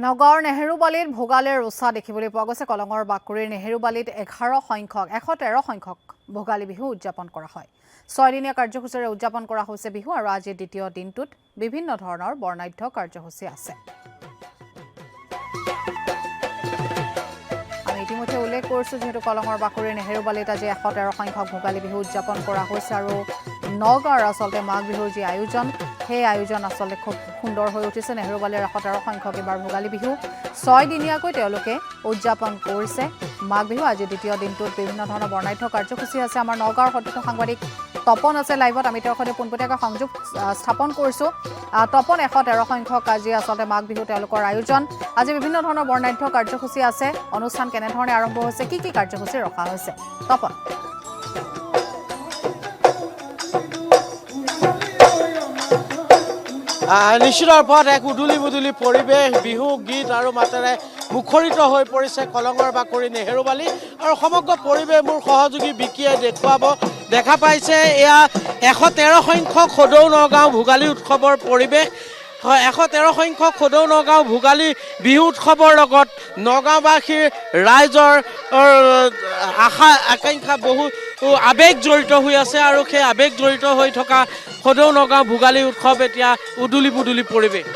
নগাঁৱৰ নেহেৰুবালিত ভোগালীৰ উৎসাহ দেখিবলৈ পোৱা গৈছে। কলঙৰ বাকুৰিৰ নেহেৰুবালিত 113 সংখ্যক ভোগালী বিহু উদযাপন কৰা হয়। 6 দিনীয়া কাৰ্যসূচীৰে উদযাপন কৰা হৈছে বিহু আৰু আজি দ্বিতীয় দিনটোত বিভিন্ন ধৰণৰ বৰ্ণাঢ্য কাৰ্যসূচী আছে। আমি ইতিমধ্যে উল্লেখ কৰিছোঁ যিহেতু কলঙৰ বাকুৰিৰ নেহেৰুবালিত আজি 113 সংখ্যক ভোগালী বিহু উদযাপন কৰা হৈছে আৰু নগাঁৱৰ আচলতে মাঘ বিহুৰ যি আয়োজন সেই আয়োজন আচলতে খুব সুন্দৰ হৈ উঠিছে। নেহেৰুবালিৰ 113 সংখ্যক এবাৰ ভোগালী বিহু 6 দিনীয়াকৈ তেওঁলোকে উদযাপন কৰিছে। মাঘ বিহু আজি দ্বিতীয় দিনটোত বিভিন্ন ধৰণৰ বৰ্ণাঢ্য কাৰ্যসূচী আছে। আমাৰ নগাঁৱৰ সতীৰ্থ সাংবাদিক তপন আছে লাইভত, আমি তেওঁৰ সৈতে পোনপটীয়াকৈ সংযোগ স্থাপন কৰিছোঁ। তপন, 113 সংখ্যক আজি আচলতে মাঘ বিহু তেওঁলোকৰ আয়োজন, আজি বিভিন্ন ধৰণৰ বৰ্ণাঢ্য কাৰ্যসূচী আছে। অনুষ্ঠান কেনেধৰণে আৰম্ভ হৈছে, কি কি কাৰ্যসূচী ৰখা হৈছে? তপন। নিশ্চিত ৰূপত এক উদুলি মুদুলি পৰিৱেশ, বিহু গীত আৰু মাতেৰে মুখৰিত হৈ পৰিছে কলঙৰ বাকৰি নেহেৰুবালি আৰু সমগ্ৰ পৰিৱেশ মোৰ সহযোগী বিকিয়ে দেখা পাইছে। এয়া 113 সংখ্যক সদৌ নগাঁও ভোগালী উৎসৱৰ পৰিৱেশ। 113 সংখ্যক সদৌ নগাঁও ভোগালী বিহু উৎসৱৰ লগত নগাঁওবাসীৰ ৰাইজৰ আশা আকাংক্ষা বহু আৱেগ জড়িত হৈ আছে আৰু সেই আৱেগ জড়িত হৈ থকা সদৌ নগাঁও ভোগালী উৎসৱ এতিয়া উদুলি পুদুলি পৰিৱেশ।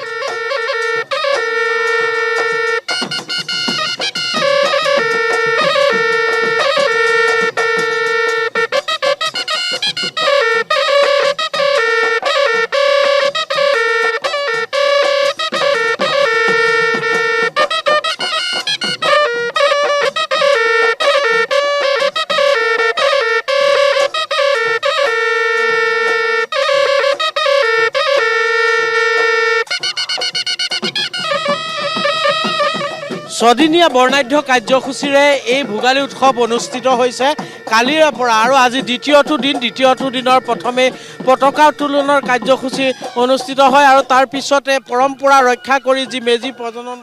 ছদিনীয়া বৰ্ণাঢ্য কাৰ্যসূচীৰে এই ভোগালী উৎসৱ অনুষ্ঠিত হৈছে কালিৰে পৰা আৰু আজি দ্বিতীয়টো দিনৰ প্ৰথমে পতাকা উত্তোলনৰ কাৰ্যসূচী অনুষ্ঠিত হয় আৰু তাৰ পিছতে পৰম্পৰা ৰক্ষা কৰি যি মেজি প্ৰজ্বলন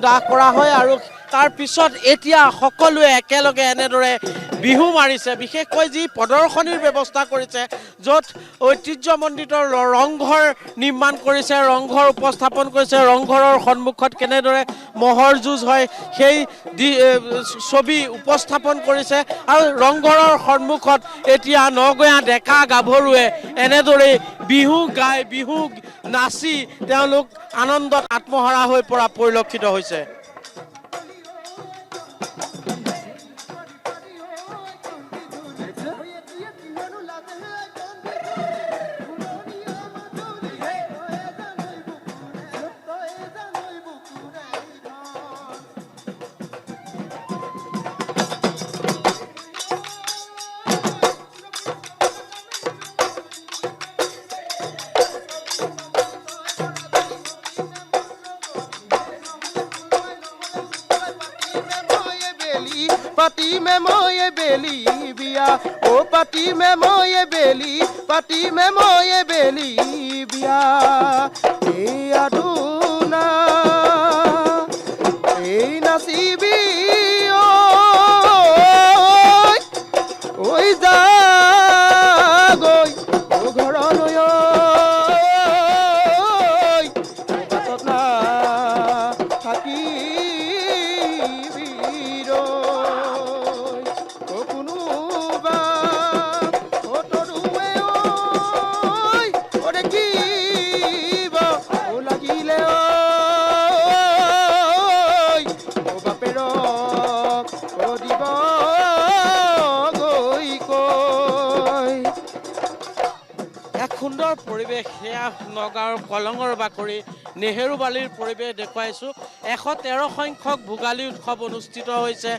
দাহ কৰা হয় আৰু তাৰ পিছত এতিয়া সকলোৱে একেলগে এনেদৰে বিহু মাৰিছে। বিশেষকৈ যি প্ৰদৰ্শনীৰ ব্যৱস্থা কৰিছে, য'ত ঐতিহ্যমণ্ডিত ৰংঘৰ নিৰ্মাণ কৰিছে, ৰংঘৰ উপস্থাপন কৰিছে, ৰংঘৰৰ সন্মুখত কেনেদৰে মহৰ যুঁজ হয় সেই ছবি উপস্থাপন কৰিছে আৰু ৰংঘৰৰ সন্মুখত এতিয়া নগঞা ডেকা গাভৰুৱে এনেদৰে বিহু গাই, বিহু নাচি তেওঁলোক আনন্দত আত্মহাৰা হৈ পৰা পৰিলক্ষিত হৈছে। पाती में मोये बेली बिया, ओ पाती में मोये बेली, पाती में मोये बेली बिया। ए अडुना ए नसीबी ओय जा गई ओ घर नय बातत ना थाकी সুন্দৰ পৰিৱেশ। সেয়া নগাঁৱৰ কলঙৰ বাকৰি নেহেৰুবালিৰ পৰিৱেশ দেখুৱাইছোঁ। 113 সংখ্যক ভোগালী উৎসৱ অনুষ্ঠিত হৈছে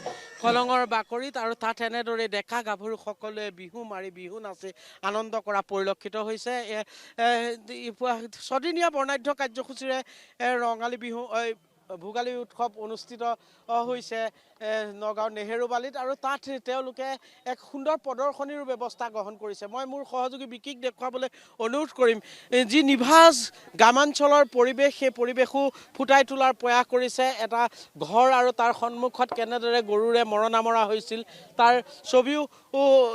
কলঙৰ বাকৰিত আৰু তাত এনেদৰে ডেকা গাভৰু সকলোৱে বিহু মাৰি, বিহু নাচি আনন্দ কৰা পৰিলক্ষিত হৈছে। 6 দিনীয়া বৰ্ণাঢ্য কাৰ্যসূচীৰে ৰঙালী বিহু ভোগালী উৎসৱ অনুষ্ঠিত হৈছে নগাঁও নেহেৰুবালিত আৰু তাত তেওঁলোকে এক সুন্দৰ প্ৰদৰ্শনীৰ ব্যৱস্থা গ্ৰহণ কৰিছে। মই মোৰ সহযোগী বিকিক দেখুৱাবলৈ অনুৰোধ কৰিম। যি নিভাঁজ গ্ৰামাঞ্চলৰ পৰিৱেশ, সেই পৰিৱেশো ফুটাই তোলাৰ প্ৰয়াস কৰিছে। এটা ঘৰ আৰু তাৰ সন্মুখত কেনেদৰে গৰুৰে মৰণা মৰা হৈছিল তাৰ ছবিও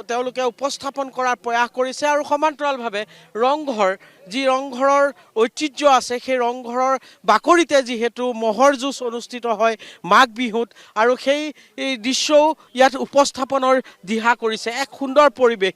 তেওঁলোকে উপস্থাপন কৰাৰ প্ৰয়াস কৰিছে আৰু সমান্তৰালভাৱে ৰংঘৰ, যি ৰংঘৰৰ ঐতিহ্য আছে সেই ৰংঘৰৰ বাকৰিতে যিহেতু মহৰ ম'হৰ যুঁজ অনুষ্ঠিত হয় মাঘ বিহুত আৰু সেই দৃশ্যও ইয়াত উপস্থাপনৰ দিহা কৰিছে এক সুন্দৰ পৰিৱেশ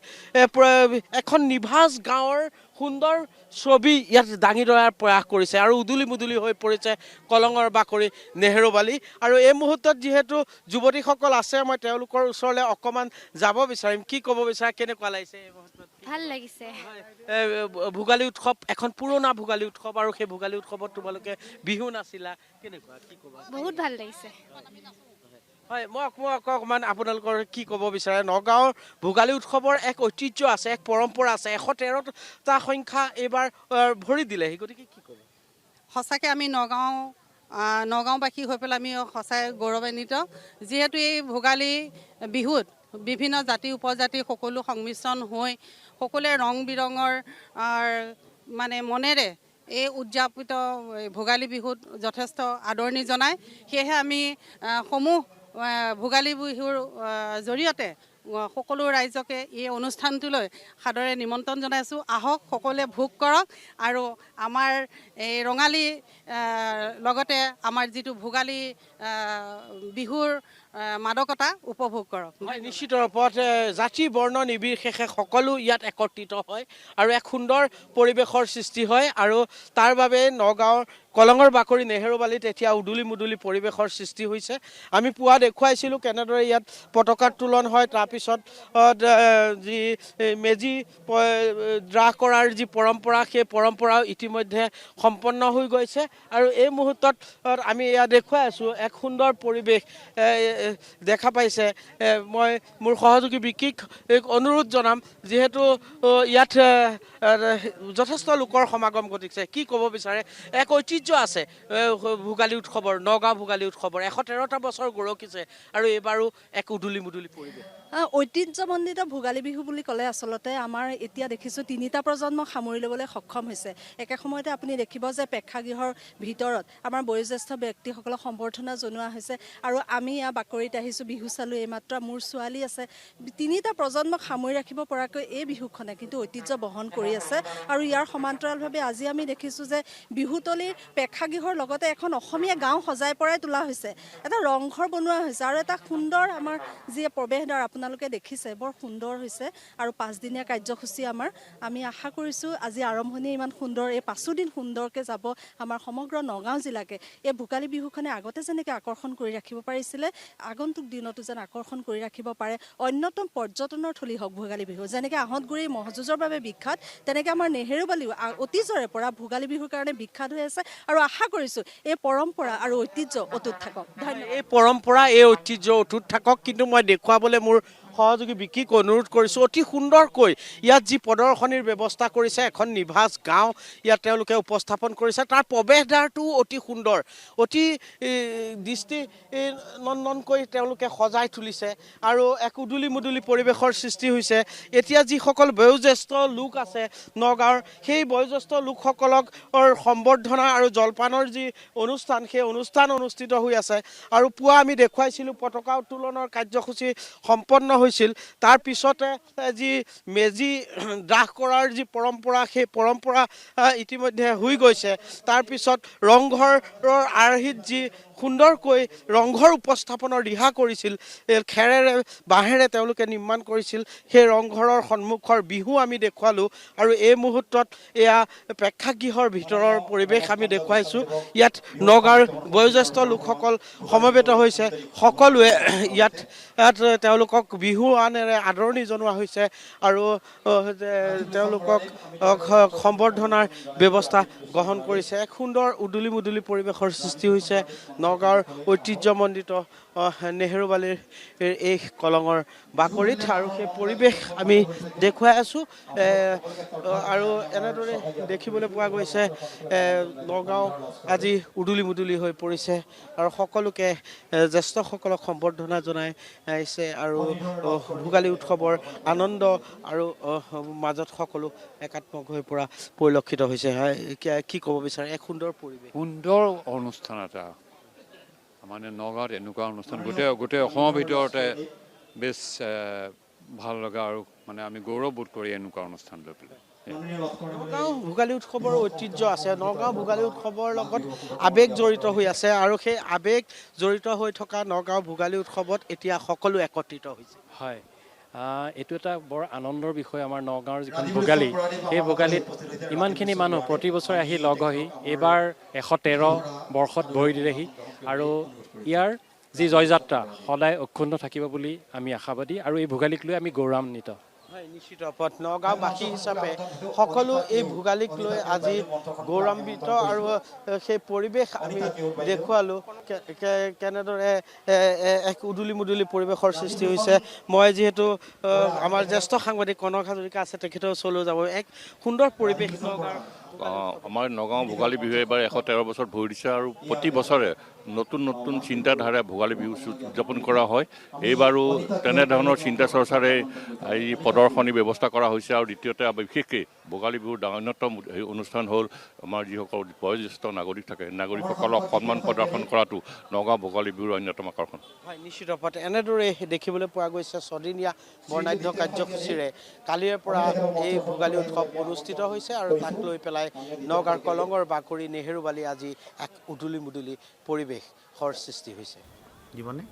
এখন নিভাঁজ গাঁৱৰ সুন্দৰ ছবি ইয়াত দাঙি ধৰাৰ প্ৰয়াস কৰিছে আৰু উদুলি মুদুলি হৈ পৰিছে কলঙৰ বাকৰি নেহেৰুবালি আৰু এই মুহূৰ্তত যিহেতু যুৱতীসকল আছে মই তেওঁলোকৰ ওচৰলৈ অকণমান যাব বিচাৰিম কি ক'ব বিচাৰে কেনেকুৱা লাগিছে এই মুহূৰ্তত ভাল লাগিছে ভোগালী উৎসৱ এখন পুৰণা ভোগালী উৎসৱ আৰু সেই ভোগালী উৎসৱত তোমালোকে বিহু নাচিলা কেনেকুৱা কি ক'বা বহুত ভাল লাগিছে হয় মই অকণমান আপোনালোকৰ কি ক'ব বিচাৰে নগাঁৱৰ ভোগালী উৎসৱৰ এক ঐতিহ্য আছে এক পৰম্পৰা আছে 113টা সংখ্যা এইবাৰ ভৰি দিলেহি গতিকে কি ক'ব সঁচাকৈ আমি নগাঁওবাসী হৈ পেলাই আমি সঁচাই গৌৰৱান্বিত যিহেতু এই ভোগালী বিহুত বিভিন্ন জাতি উপজাতি সকলো সংমিশ্ৰণ হৈ সকলোৱে ৰং বিৰঙৰ মানে মনেৰে এই উদযাপিত ভোগালী বিহুত যথেষ্ট আদৰণি জনায় সেয়েহে আমি সমূহ ভোগালী বিহুৰ জৰিয়তে সকলো ৰাইজকে এই অনুষ্ঠানটোলৈ সাদৰে নিমন্ত্ৰণ জনাইছোঁ আহক সকলোৱে ভোগ কৰক আৰু আমাৰ এই ৰঙালী লগতে আমাৰ যিটো ভোগালী বিহুৰ মাদকতা উপভোগ কৰক নিশ্চিত ৰূপত জাতি বৰ্ণ নিৰ্বিশেষে সকলো ইয়াত একত্ৰিত হয় আৰু এক সুন্দৰ পৰিৱেশৰ সৃষ্টি হয় আৰু তাৰ বাবে নগাঁৱৰ কলঙৰ বাকৰি নেহেৰুবালিত এতিয়া উদুলি মুদুলি পৰিৱেশৰ সৃষ্টি হৈছে আমি পুৱা দেখুৱাইছিলোঁ কেনেদৰে ইয়াত পতাকা উত্তোলন হয় তাৰপিছত যি মেজি দ্ৰাস কৰাৰ যি পৰম্পৰা সেই পৰম্পৰাও ইতিমধ্যে সম্পন্ন হৈ গৈছে আৰু এই মুহূৰ্তত আমি এয়া দেখুৱাই আছোঁ এক সুন্দৰ পৰিৱেশ দেখা পাইছে মই মোৰ সহযোগী বিকিক অনুৰোধ জনাম যিহেতু ইয়াত যথেষ্ট লোকৰ সমাগম ঘটিছে কি ক'ব বিচাৰে এক ঐতিহ্য আছে ভোগালী উৎসৱৰ নগাঁও ভোগালী উৎসৱৰ 113টা বছৰ গৰকিছে আৰু এইবাৰো এক উদুলি মুদুলি পৰিৱেশ ঐতিহ্যমণ্ডিত ভোগালী বিহু বুলি ক'লে আচলতে আমাৰ এতিয়া দেখিছোঁ 3টা প্ৰজন্মক সামৰি ল'বলৈ সক্ষম হৈছে একে সময়তে আপুনি দেখিব যে প্ৰেক্ষাগৃহৰ ভিতৰত আমাৰ বয়োজ্যেষ্ঠ ব্যক্তিসকলক সম্বৰ্ধনা জনোৱা হৈছে আৰু আমি ইয়াৰ বাকৰিত আহিছোঁ বিহু চালোঁ এইমাত্ৰ মোৰ ছোৱালী আছে 3টা প্ৰজন্মক সামৰি ৰাখিব পৰাকৈ এই বিহুখনে কিন্তু ঐতিহ্য বহন কৰি আছে আৰু ইয়াৰ সমান্তৰালভাৱে আজি আমি দেখিছোঁ যে বিহুতলীৰ প্ৰেক্ষাগৃহৰ লগতে এখন অসমীয়া গাঁও সজাই পৰাই তোলা হৈছে এটা ৰংঘৰ বনোৱা হৈছে আৰু এটা সুন্দৰ আমাৰ যি প্ৰৱেশদ্বাৰ আপোনালোকে দেখিছে বৰ সুন্দৰ হৈছে আৰু 5 দিনীয়া কাৰ্যসূচী আমি আশা কৰিছোঁ আজি আৰম্ভণি ইমান সুন্দৰ এই 5 দিন সুন্দৰকৈ যাব আমাৰ সমগ্ৰ নগাঁও জিলাকে এই ভোগালী বিহুখনে আগতে যেনেকৈ আকৰ্ষণ কৰি ৰাখিব পাৰিছিলে আগন্তুক দিনতো যেন আকৰ্ষণ কৰি ৰাখিব পাৰে অন্যতম পৰ্যটনৰ থলী হওক ভোগালী বিহু যেনেকৈ আহঁতগুৰি মহযুঁজৰ বাবে বিখ্যাত তেনেকৈ আমাৰ নেহেৰুবালিও অতীজৰে পৰা ভোগালী বিহুৰ কাৰণে বিখ্যাত হৈ আছে আৰু আশা কৰিছোঁ এই পৰম্পৰা আৰু ঐতিহ্য অটুট থাকক ধন্যবাদ এই পৰম্পৰা এই ঐতিহ্য অটুট থাকক কিন্তু মই দেখুৱাবলৈ মোৰ সহযোগী বিকিক অনুৰোধ কৰিছোঁ অতি সুন্দৰকৈ ইয়াত যি প্ৰদৰ্শনীৰ ব্যৱস্থা কৰিছে এখন নিভাঁজ গাঁও ইয়াত তেওঁলোকে উপস্থাপন কৰিছে তাৰ প্ৰৱেশদ্বাৰটো অতি সুন্দৰ অতি দৃষ্টি নন্দনকৈ তেওঁলোকে সজাই তুলিছে আৰু এক উদুলি মুদুলি পৰিৱেশৰ সৃষ্টি হৈছে এতিয়া যিসকল বয়োজ্যেষ্ঠ লোক আছে নগাঁৱৰ সেই বয়োজ্যেষ্ঠ লোকসকলক সম্বৰ্ধনা আৰু জলপানৰ যি অনুষ্ঠান সেই অনুষ্ঠান অনুষ্ঠিত হৈ আছে আৰু পুৱা আমি দেখুৱাইছিলোঁ পতাকা উত্তোলনৰ কাৰ্যসূচী সম্পন্ন হৈছিল তাৰ পিছতে যি মেজি দ্ৰাস কৰাৰ যি পৰম্পৰা সেই পৰম্পৰা ইতিমধ্যে হৈ গৈছে তাৰ পিছত ৰংঘৰৰ আৰ্হিত যি সুন্দৰকৈ ৰংঘৰ উপস্থাপনৰ দিহা কৰিছিল খেৰেৰে বাঁহেৰে তেওঁলোকে নিৰ্মাণ কৰিছিল সেই ৰংঘৰৰ সন্মুখৰ বিহু আমি দেখুৱালোঁ আৰু এই মুহূৰ্তত এয়া প্ৰেক্ষাগৃহৰ ভিতৰৰ পৰিৱেশ আমি দেখুৱাইছোঁ ইয়াত নগাঁৱৰ বয়োজ্যেষ্ঠ লোকসকল সমবেত হৈছে সকলোৱে ইয়াত তেওঁলোকক বিহু আনেৰে আদৰণি জনোৱা হৈছে আৰু তেওঁলোকক সম্বৰ্ধনাৰ ব্যৱস্থা গ্ৰহণ কৰিছে এক সুন্দৰ উদুলি মুদুলি পৰিৱেশৰ সৃষ্টি হৈছে নগাঁৱৰ ঐতিহ্যমণ্ডিত নেহেৰুবালিৰ এই কলঙৰ বাকৰিত আৰু সেই পৰিৱেশ আমি দেখুৱাই আছোঁ আৰু এনেদৰে দেখিবলৈ পোৱা গৈছে নগাঁও আজি উদুলি মুদুলি হৈ পৰিছে আৰু সকলোকে জ্যেষ্ঠসকলক সম্বৰ্ধনা জনাই আহিছে আৰু ভোগালী উৎসৱৰ আনন্দ আৰু মাজত সকলো একাত্মক হৈ পৰা পৰিলক্ষিত হৈছে কি ক'ব বিচাৰে এক সুন্দৰ পৰিৱেশ সুন্দৰ অনুষ্ঠান এটা মানে নগাঁৱত এনেকুৱা অনুষ্ঠান গোটেই অসমৰ ভিতৰতে বেছ ভাল লগা আৰু মানে আমি গৌৰৱবোধ কৰি এনেকুৱা অনুষ্ঠান লৈ পেলাই নগাঁও ভোগালী উৎসৱৰ ঐতিহ্য আছে নগাঁও ভোগালী উৎসৱৰ লগত আৱেগ জড়িত হৈ আছে আৰু সেই আৱেগ জড়িত হৈ থকা নগাঁও ভোগালী উৎসৱত এতিয়া সকলো একত্ৰিত হৈছে হয় এইটো এটা বৰ আনন্দৰ বিষয় আমাৰ নগাঁৱৰ যিখন ভোগালী সেই ভোগালীত ইমানখিনি মানুহ প্ৰতি বছৰে আহি লগ হয়হি এইবাৰ 113 বৰ্ষত ভৰি দিলেহি আৰু ইয়াৰ যি জয়যাত্ৰা সদায় অক্ষুণ্ণ থাকিব বুলি আমি আশাবাদী আৰু এই ভোগালীক লৈ আমি গৌৰৱান্বিত হয় নিশ্চিত ৰূপত নগাঁওবাসী হিচাপে সকলো এই ভোগালীক লৈ আজি গৌৰৱান্বিত আৰু সেই পৰিৱেশ আমি দেখুৱালোঁ কেনেদৰে এক উদুলি মুদুলি পৰিৱেশৰ সৃষ্টি হৈছে মই যিহেতু আমাৰ জ্যেষ্ঠ সাংবাদিক কনক হাজৰিকা আছে তেখেতৰ ওচৰলৈ যাব এক সুন্দৰ পৰিৱেশ নগাঁৱৰ আমাৰ নগাঁও ভোগালী বিহু এইবাৰ 113 বছৰ ভৰি দিছে আৰু প্ৰতি বছৰে নতুন নতুন চিন্তাধাৰা ভোগালী বিহু উদযাপন কৰা হয় এইবাৰো তেনেধৰণৰ চিন্তা চৰ্চাৰে এই প্ৰদৰ্শনী ব্যৱস্থা কৰা হৈছে আৰু দ্বিতীয়তে বিশেষকৈ ভোগালী বিহুৰ অন্যতম অনুষ্ঠান হ'ল আমাৰ যিসকল বয়োজ্যেষ্ঠ নাগৰিক থাকে নাগৰিকসকলক সন্মান প্ৰদৰ্শন কৰাটো নগাঁও ভোগালী বিহুৰ অন্যতম আকৰ্ষণ হয় নিশ্চিত ৰূপত এনেদৰে দেখিবলৈ পোৱা গৈছে ছদিনীয়া বৰ্ণাঢ্য কাৰ্যসূচীৰে কালিৰে পৰা এই ভোগালী উৎসৱ অনুষ্ঠিত হৈছে আৰু তাক লৈ পেলাই নগাঁৱৰ কলঙৰ বাকৰি নেহেৰুবালি আজি এক উদুলি মুদুলি পৰিৱেশৰ সৃষ্টি হৈছে জীৱনে